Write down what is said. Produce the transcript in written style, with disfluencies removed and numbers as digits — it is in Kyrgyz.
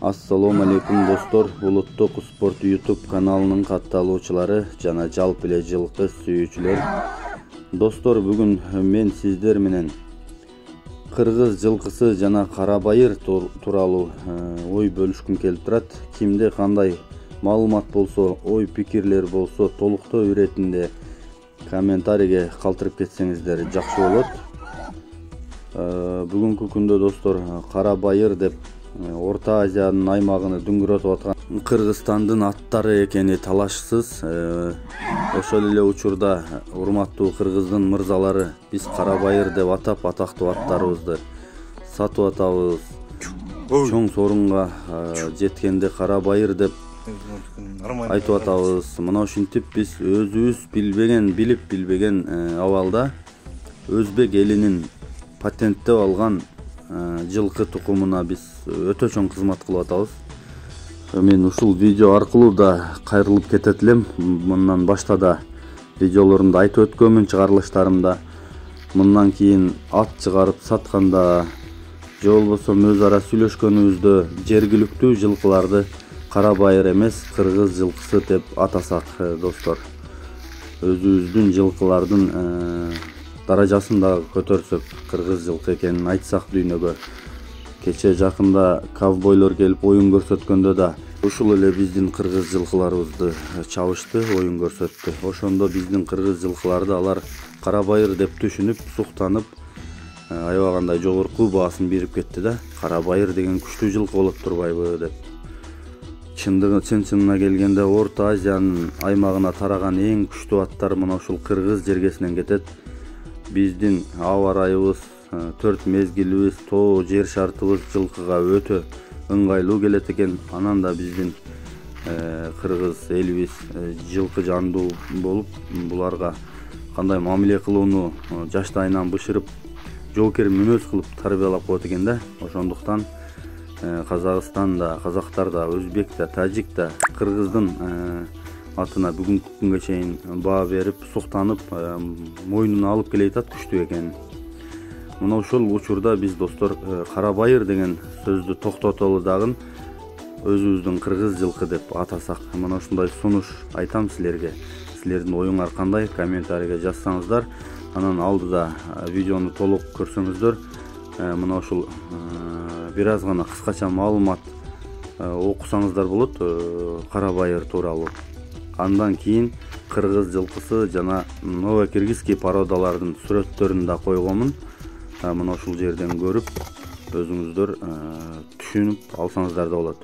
Assalamu alaikum dostlar. Buluttuk Sport YouTube kanalının kattalıqçıları jana жалпы эле жылкы сүйүүчүлөр. Dostlar, bugün men sizler менен кыргыз жылкысы жана кара байыр тууралуу ой бөлүшкүм келип турат. Кимде кандай маалымат болсо, ой пикирлер болсо, толуктоо иретинде комментарийге калтырып кетсеңиздер жакшы болот. Бүгүнкү күндө достор, кара байыр деп Орта Азиянын аймагын дүңгүрөтүп аткан Кыргызстандын аттары экени талашсыз. Ошол эле учурда урматтуу кыргыздын мырзалары биз кара байыр деп атап атактуу аттарыбызды сатып атабыз. Чоң сорунга жеткенде кара байыр деп айтып атабыз. Мына ушинтип биз өзүбүз билип билбеген абалда өзбек элинин патенттеп алган жылкы тукумуна биз өтө чоң кызмат кылып атабыз. Мен ушул видео аркылуу да кайрылып кетет элем. Мындан башта да видеолорумда айтып өткөнмүн, чыгарылыштарымда. Мындан кийин ат чыгарып сатканда же болбосо өз ара сүйлөшкөнүбүздө жергиликтүү жылкыларды кара байыр эмес, кыргыз жылкысы деп атасак достор, өзүбүздүн жылкылардын даражасын да көтөрсөк, кыргыз жылкы экенин айтсак дүйнөгө. Кече жакында ковбойлор келип оюн көрсөткөндө да ушул эле биздин кыргыз жылкыларыбызды чабышты, оюн көрсөттү. Ошондо биздин кыргыз жылкыларды алар кара байыр деп түшүнүп, суктанып, аябагандай жогорку баасын берип кетти да. Кара байыр деген күчтүү жылкы болот турбайбы деп. Чынына келгенде Орта Азиянын аймагына тараган эң күчтүү аттар мына ушул кыргыз жергесинен кетет. Биздин аба ырайыбыз, төрт мезгилибиз, тоо жер шартыбыз жылкыга өтө ыңгайлуу келет экен. Анан да биздин кыргыз элибиз жылкы жандуу болуп, буларга кандай мамиле кылууну жаштайынан бышырып, жоокер мүнөз кылып тарбиялап коет экен да. Ошондуктан Казакстан да, казактар да, өзбек да, тажик да кыргыздын атына бүгүнкү күнгө чейин баа берип, суктанып, мойнуна алып келе жатат күчтүү экенин. Мына ошол учурда биз достор кара байыр деген сөздү токтотолу дагы өзүбүздүн кыргыз жылкы деп атасак. Мына ушундай сунуш айтам силерге. Силердин оюңар кандай? Комментарийге жазсаңыздар. Анан алдыда видеону толук көрсөңүздөр, мына ушул бир аз гана кыскача маалымат окусаңыздар болот кара байыр тууралуу. Андан кийин кыргыз жылкысы жана новокиргизский породалардын сүрөттөрүн да койгонмун. Мына ушул жерден көрүп, өзүңүздөр түшүнүп алсаңыздар да болот.